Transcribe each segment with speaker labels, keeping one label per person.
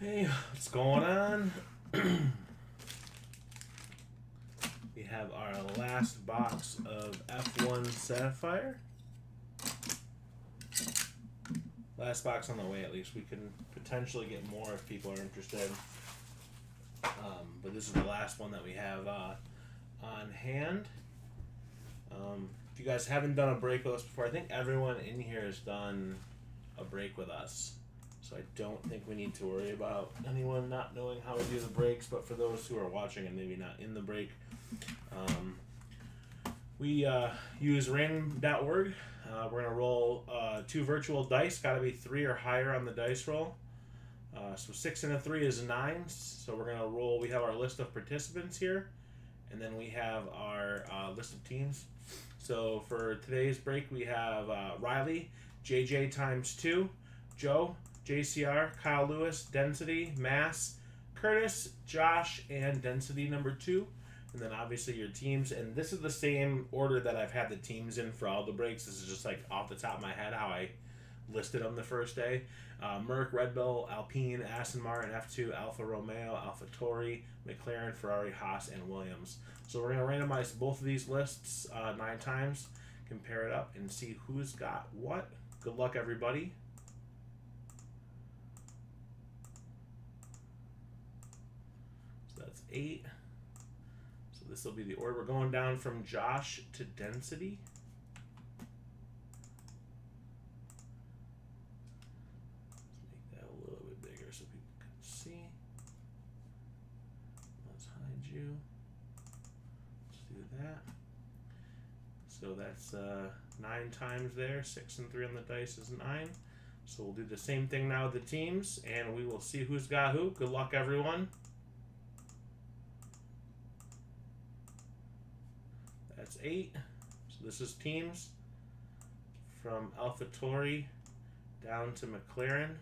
Speaker 1: Hey, what's going on? We have our last box of F1 Sapphire. Last box on the way, at least. We can potentially get more if people are interested. But this is the last one that we have on hand. If you guys haven't done a break with us before, I think everyone in here has done a break with us. So I don't think we need to worry about anyone not knowing how we do the breaks. But for those who are watching and maybe not in the break, we use random.org. We're going to roll 2 virtual dice. Got to be 3 or higher on the dice roll. So 6 and a 3 is 9. So we're going to roll. We have our list of participants here. And then we have our list of teams. So for today's break, we have Riley, JJ times 2, Joe, JCR, Kyle Lewis, Density, Mass, Curtis, Josh, and Density number 2. And then obviously your teams. And this is the same order that I've had the teams in for all the breaks. This is just like off the top of my head how I listed them the first day. Merc, Red Bull, Alpine, Aston Martin, F2, Alfa Romeo, Alfa Tauri, McLaren, Ferrari, Haas, and Williams. So we're going to randomize both of these lists 9 times, compare it up, and see who's got what. Good luck, everybody. So that's 8. So this will be the order. We're going down from Josh to Density. So that's 9 times there. 6 and 3 on the dice is 9. So we'll do the same thing now with the teams, and we will see who's got who. Good luck, everyone. That's 8. So this is teams from Alfa Tauri down to McLaren.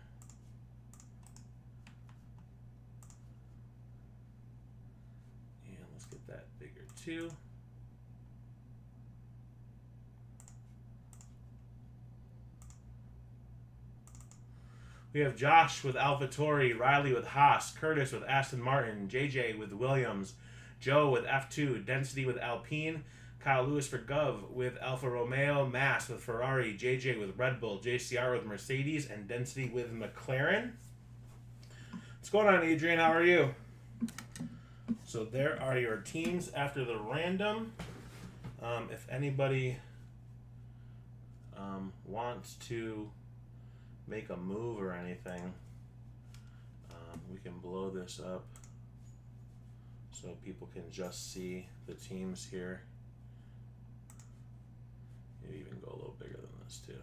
Speaker 1: And let's get that bigger too. We have Josh with Alfa Tauri, Riley with Haas, Curtis with Aston Martin, JJ with Williams, Joe with F2, Density with Alpine, Kyle Lewis for Gov with Alfa Romeo, Mass with Ferrari, JJ with Red Bull, JCR with Mercedes, and Density with McLaren. What's going on, Adrian? How are you? So there are your teams after the random. If anybody wants to make a move or anything, we can blow this up so people can just see the teams here. Maybe even go a little bigger than this too.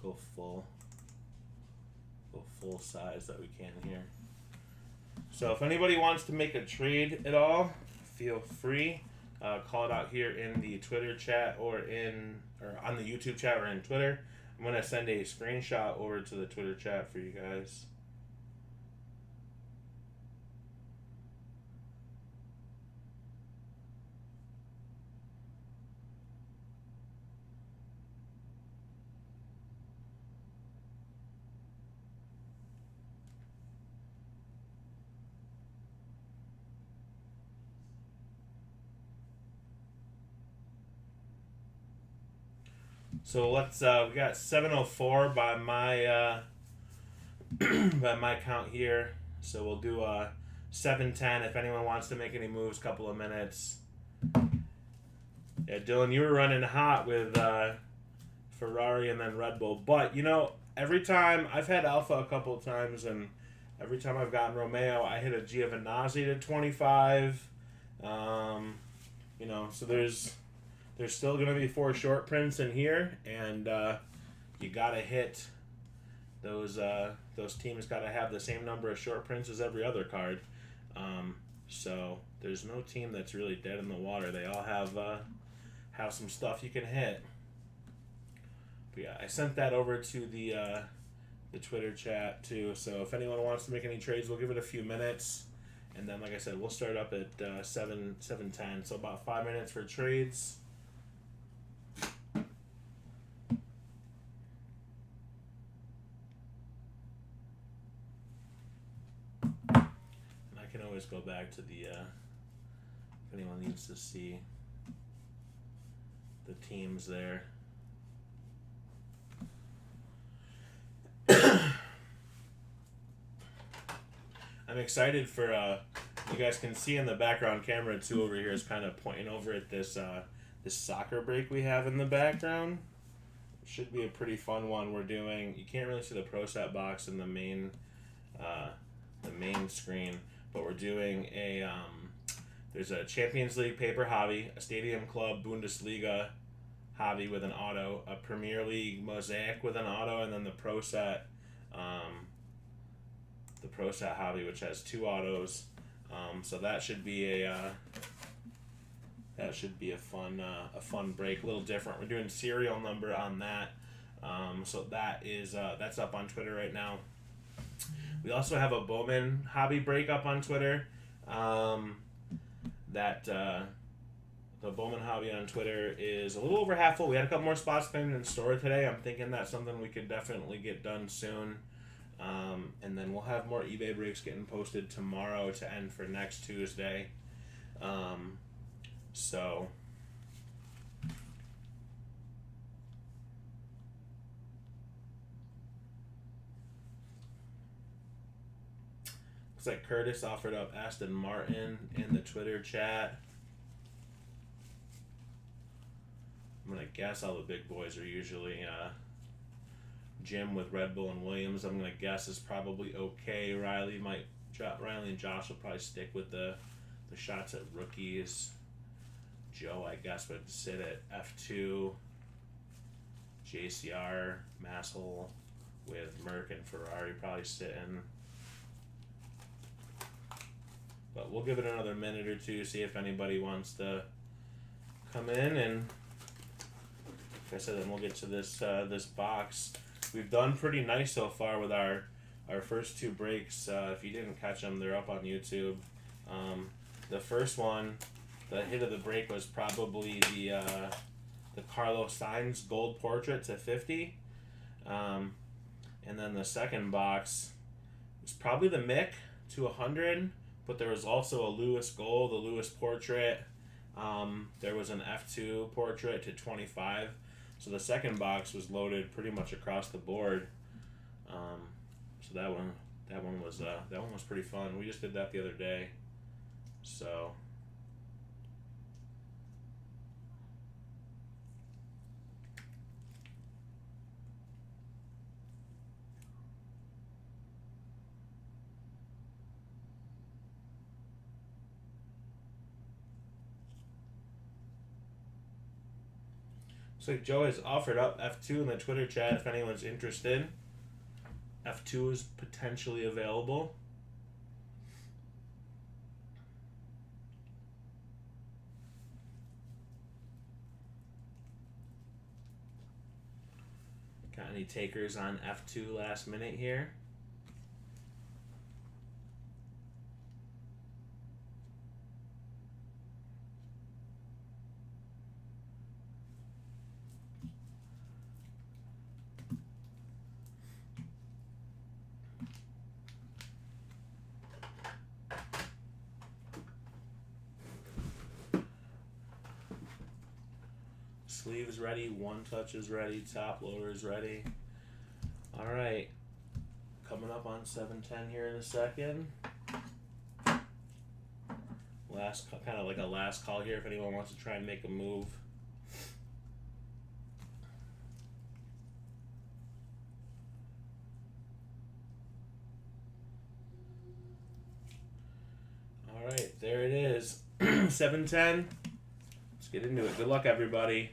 Speaker 1: Go full size that we can here. So if anybody wants to make a trade at all, feel free. Call it out here in the Twitter chat or on the YouTube chat or in Twitter. I'm going to send a screenshot over to the Twitter chat for you guys. So let's we got 704 by my by my count here. So we'll do 710 if anyone wants to make any moves, couple of minutes. Yeah, Dylan, you were running hot with Ferrari and then Red Bull. But you know, every time I've had Alpha a couple of times, and every time I've gotten Romeo, I hit a Giovinazzi to 25. You know, so there's still going to be 4 short prints in here, and you got to hit those teams. Got to have the same number of short prints as every other card. So there's no team that's really dead in the water. They all have some stuff you can hit. But yeah, I sent that over to the Twitter chat too. So if anyone wants to make any trades, we'll give it a few minutes, and then like I said, we'll start up at 7:10. So about 5 minutes for trades. can always go back to the if anyone needs to see the teams there. I'm excited for you guys can see in the background, camera 2 over here is kind of pointing over at this this soccer break we have in the background. It should be a pretty fun one. We're doing, you can't really see the Pro Set box in the main screen, but we're doing a there's a Champions League paper hobby, a Stadium Club Bundesliga hobby with an auto, a Premier League mosaic with an auto, and then the Pro Set hobby, which has 2 autos. So that should be a fun break, a little different. We're doing serial number on that. So that is that's up on Twitter right now. We also have a Bowman hobby break up on Twitter. The Bowman hobby on Twitter is a little over half full. We had a couple more spots pinned in store today. I'm thinking that's something we could definitely get done soon. And then we'll have more eBay breaks getting posted tomorrow to end for next Tuesday. So looks like Curtis offered up Aston Martin in the Twitter chat. I'm gonna guess all the big boys are usually Jim with Red Bull and Williams. I'm gonna guess is probably okay. Riley and Josh will probably stick with the shots at rookies. Joe, I guess, would sit at F2. JCR, Massel with Merck and Ferrari probably sitting. But we'll give it another minute or two, see if anybody wants to come in, and like I said, then we'll get to this this box. We've done pretty nice so far with our first 2 breaks. If you didn't catch them, they're up on YouTube. The first one, the hit of the break, was probably the Carlos Sainz gold portrait to 50. And then the second box was probably the Mick to 100, but there was also a Lewis gold, a Lewis portrait. There was an F2 portrait to 25. So the second box was loaded pretty much across the board. So that one was pretty fun. We just did that the other day. So so Joe has offered up F2 in the Twitter chat if anyone's interested. F2 is potentially available. Got any takers on F2 last minute here? Sleeves ready, one touch is ready, top loader is ready. All right, coming up on 7:10 here in a second. Kind of like a last call here if anyone wants to try and make a move. All right, there it is, 7:10. Let's get into it. Good luck, everybody.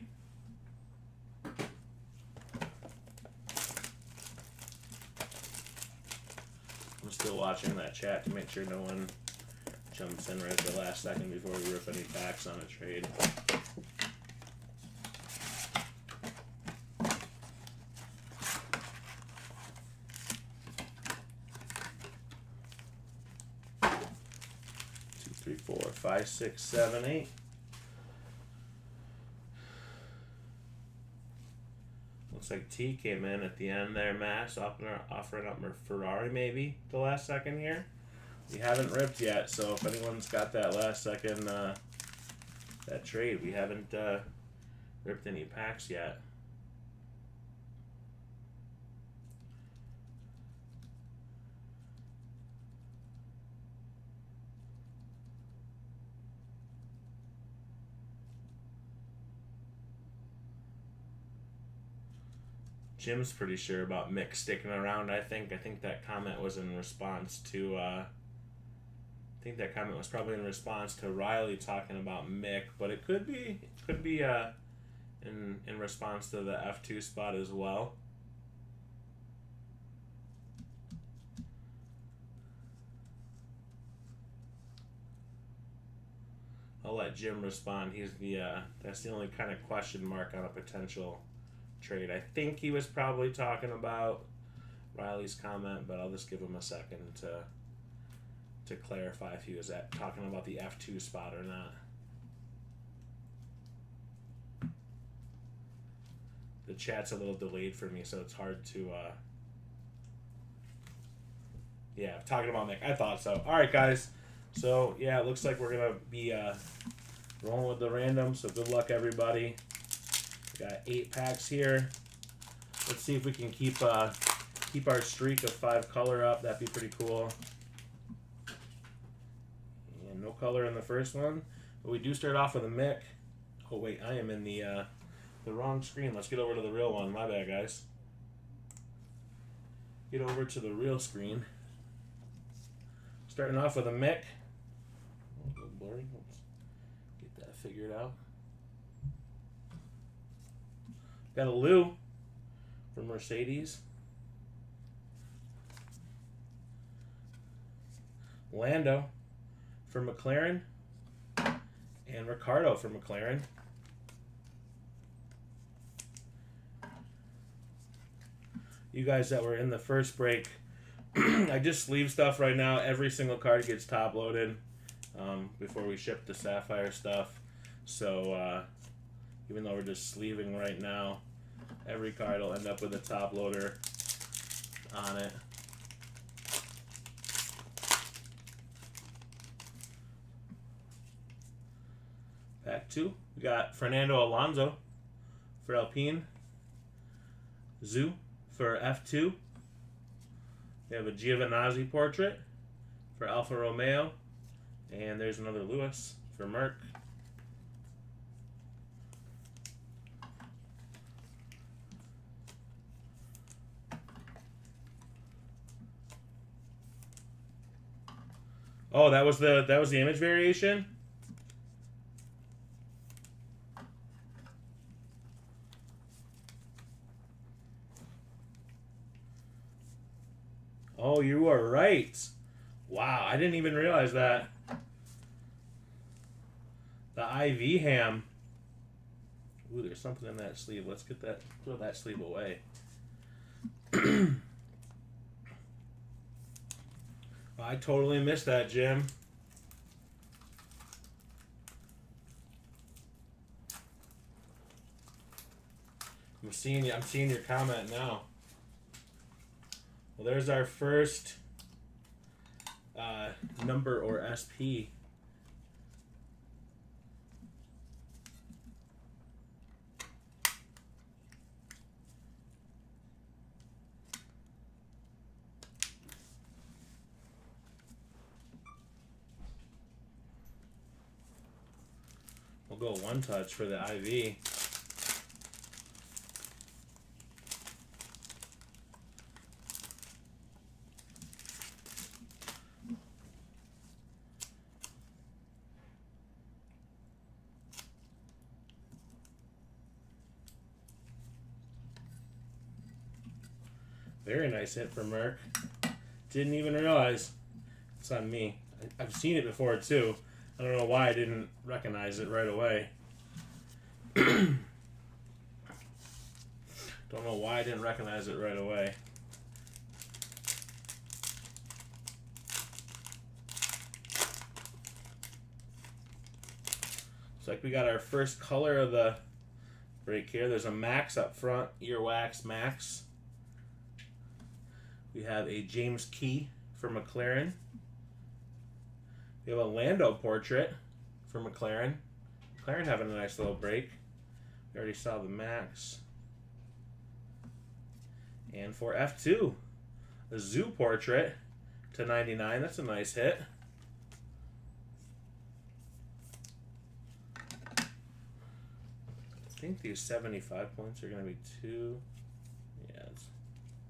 Speaker 1: I'm still watching that chat to make sure no one jumps in right at the last second before we rip any backs on a trade. Two, three, 4, 5, 6, 7, 8. Looks like T came in at the end there, Mass, offering up Ferrari maybe the last second here. we haven't ripped yet. So if anyone's got that last second that trade, we haven't ripped any packs yet. Jim's pretty sure about Mick sticking around. I think that comment was in response to. I think that comment was probably in response to Riley talking about Mick, but it could be in response to the F2 spot as well. I'll let Jim respond. He's the that's the only kind of question mark on a potential trade. I think he was probably talking about Riley's comment, but I'll just give him a second to clarify if he was talking about the F2 spot or not. The chat's a little delayed for me, so it's hard to yeah, talking about Mick. I thought so. All right, guys. So yeah, it looks like we're gonna be rolling with the random. So good luck, everybody. We got 8 packs here. Let's see if we can keep our streak of 5 color up. That'd be pretty cool. And no color in the first one, but we do start off with a Mick. Oh wait, I am in the wrong screen. Let's get over to the real one. My bad, guys. Get over to the real screen. Starting off with a Mick. A little blurry. Let's get that figured out. Got a Lou from Mercedes. Lando for McLaren. And Ricardo for McLaren. You guys that were in the first break, I just sleeve stuff right now. Every single card gets top loaded before we ship the Sapphire stuff. So even though we're just sleeving right now, every card will end up with a top loader on it. Pack 2, we got Fernando Alonso for Alpine. Zoo for F2. We have a Giovinazzi portrait for Alfa Romeo. And there's another Lewis for Merck. Oh, that was the image variation? Oh, you are right. Wow, I didn't even realize that. The IV ham. Ooh, there's something in that sleeve. Let's get that, throw that sleeve away. I totally missed that, Jim. I'm seeing your comment now. Well, there's our first number or SP. We'll go one touch for the IV. Very nice hit for Merck. Didn't even realize. It's on me. I've seen it before too. I don't know why I didn't recognize it right away. Don't know why I didn't recognize it right away. Looks like we got our first color of the break here. There's a Max up front, Earwax Max. We have a James Key for McLaren. We have a Lando portrait for McLaren. McLaren having a nice little break. We already saw the Max. And for F2, a Zoo portrait to 99. That's a nice hit. I think these 75 points are going to be two. Yeah, it's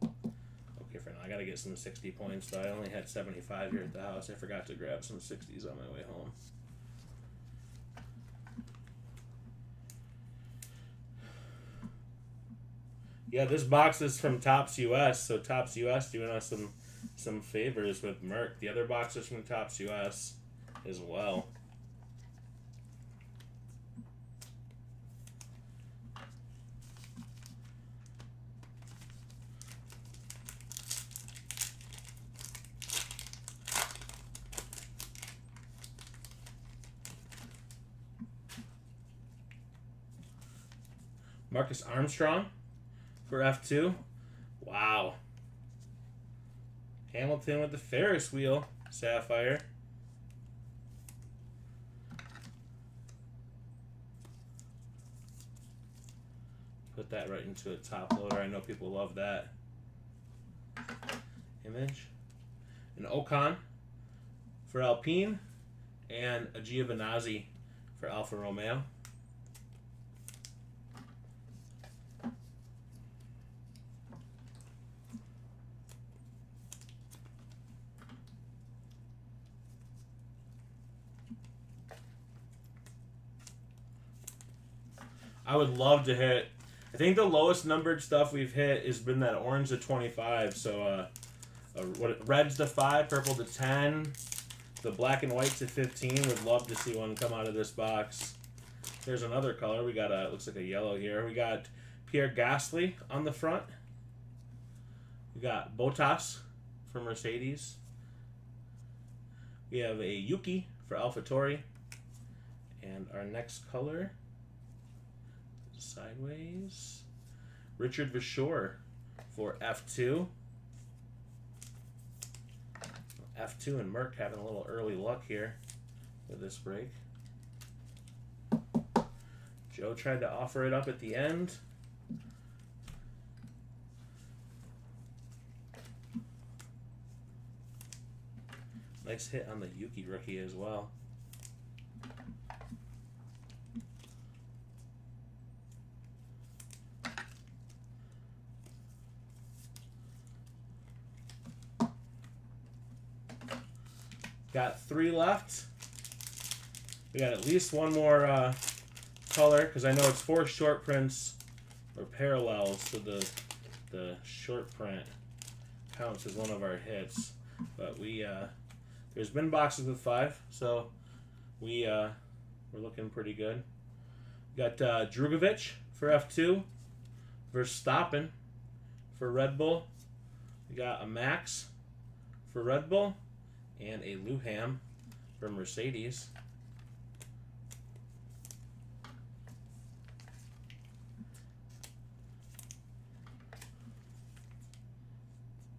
Speaker 1: okay for now. I got to get some 60 points, though. I only had 75 here at the house. I forgot to grab some 60s on my way home. Yeah, this box is from Topps US, so Topps US doing us some favors with Merc. The other box is from Topps US as well. Marcus Armstrong for F2. Wow. Hamilton with the Ferris wheel. Sapphire. Put that right into a top loader. I know people love that. Image. An Ocon for Alpine. And a Giovinazzi for Alfa Romeo. I would love to hit. I think the lowest numbered stuff we've hit has been that orange to 25. So, red's to 5, purple to 10, the black and white to 15. Would love to see one come out of this box. There's another color. We got a looks like a yellow here. We got Pierre Gasly on the front. We got Bottas for Mercedes. We have a Yuki for AlphaTauri, and our next color. Sideways. Richard Vachor for F2. F2 and Merc having a little early luck here with this break. Joe tried to offer it up at the end. Nice hit on the Yuki rookie as well. Got 3 left. We got at least one more color, because I know it's 4 short prints or parallels, so the short print counts as one of our hits. But we there's been boxes with 5, so we're looking pretty good. We got Drugovich for F2, Verstappen for Red Bull. We got a Max for Red Bull. And a Luham from Mercedes.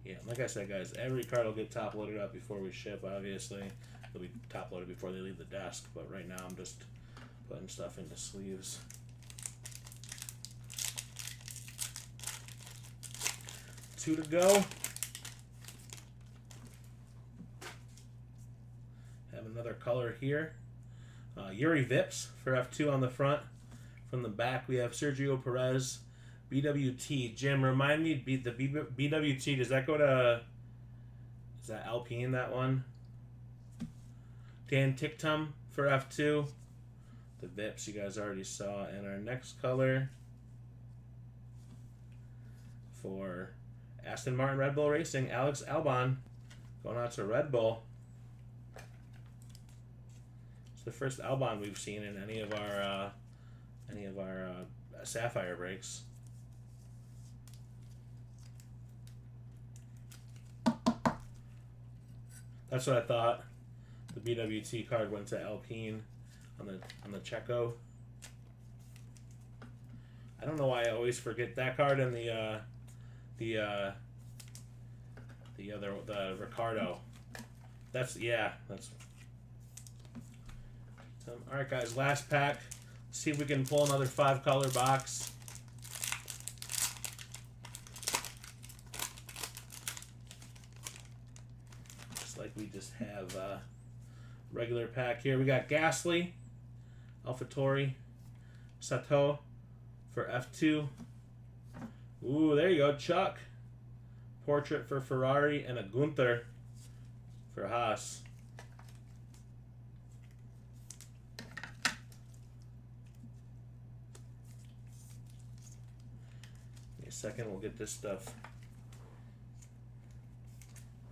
Speaker 1: Yeah, like I said, guys, every card will get top loaded up before we ship, obviously. They'll be top loaded before they leave the desk, but right now I'm just putting stuff into sleeves. Two to go. Another color here. Yuri Vips for F2 on the front. From the back, we have Sergio Perez, BWT. Jim, remind me, the BWT, does that go to, is that Alpine, that one? Dan Ticktum for F2. The Vips you guys already saw. And our next color for Aston Martin Red Bull Racing, Alex Albon, going out to Red Bull. It's the first Albon we've seen in any of our Sapphire breaks. That's what I thought. The BWT card went to Alpine on the Checo. I don't know why I always forget that card and the Ricardo. That's All right, guys, last pack. Let's see if we can pull another 5-color box. Looks like we just have a regular pack here. We got Gasly, AlphaTauri, Sato for F2. Ooh, there you go, Chuck. Portrait for Ferrari, and a Gunther for Haas. In a second, we'll get this stuff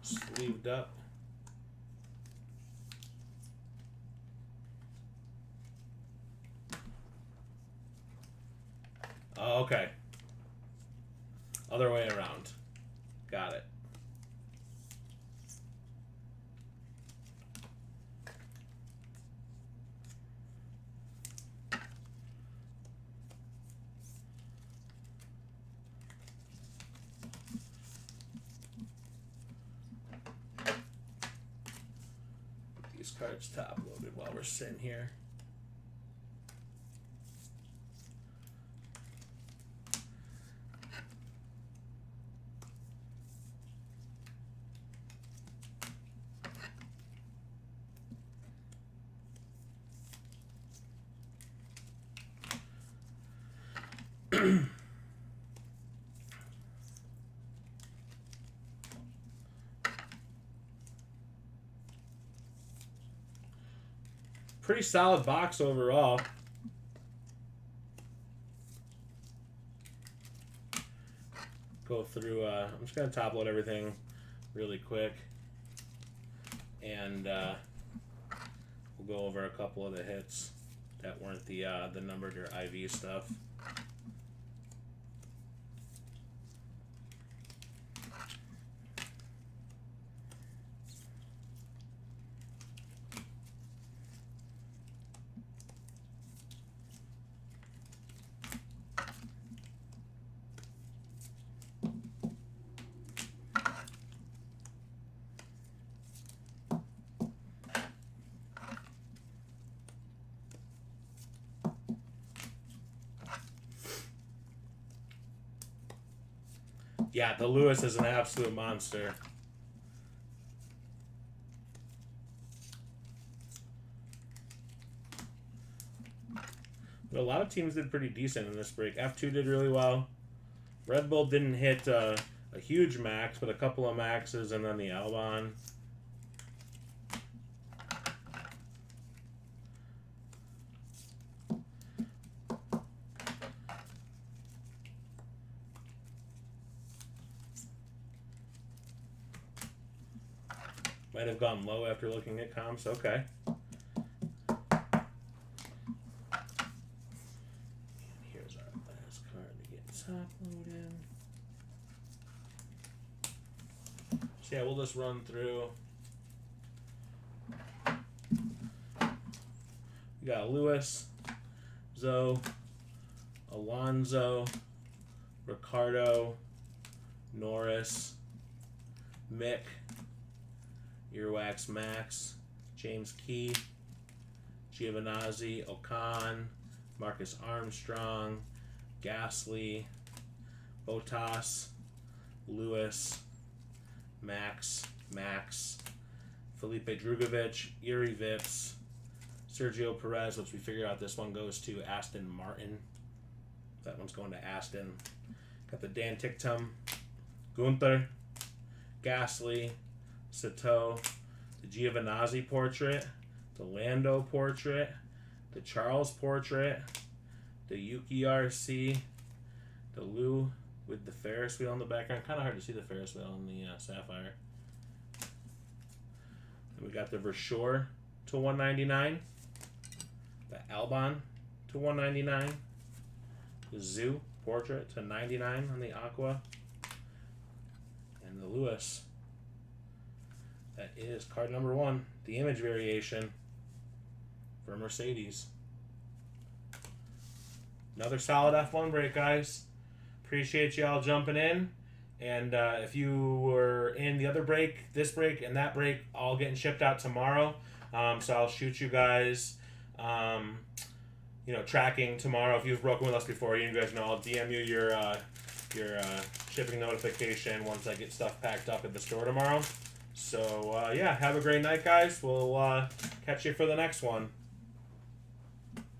Speaker 1: sleeved up. Oh, okay. Other way around. Got it. These cards top loaded while we're sitting here. Pretty solid box overall. Go through, I'm just going to top load everything really quick. And we'll go over a couple of the hits that weren't the numbered or IV stuff. Yeah, the Lewis is an absolute monster. But a lot of teams did pretty decent in this break. F2 did really well. Red Bull didn't hit a huge max, but a couple of maxes, and then the Albon. Might have gone low after looking at comps. Okay. Here's our last card to get top loaded. So yeah, we'll just run through. We got Lewis, Zoe, Alonso, Ricardo, Norris, Mick, Earwax Max, James Key, Giovinazzi, Ocon, Marcus Armstrong, Gasly, Bottas, Lewis, Max, Felipe Drugovich, Yuri Vips, Sergio Perez, which we figure out this one goes to Aston Martin. That one's going to Aston. Got the Dan Ticktum, Gunther, Gasly, Sato, the Giovinazzi portrait, the Lando portrait, the Charles portrait, the Yuki RC, the Lou with the Ferris wheel in the background. Kind of hard to see the Ferris wheel in the Sapphire. And we got the Versure to 199, the Albon to 199, the Zoo portrait to 99 on the Aqua, and the Lewis. That is card number 1, the image variation for Mercedes. Another solid F1 break, guys. Appreciate y'all jumping in. And if you were in the other break, this break, and that break, all getting shipped out tomorrow. So I'll shoot you guys you know, tracking tomorrow. If you've broken with us before, you guys know I'll DM you your shipping notification once I get stuff packed up at the store tomorrow. So yeah, have a great night, guys. We'll catch you for the next one.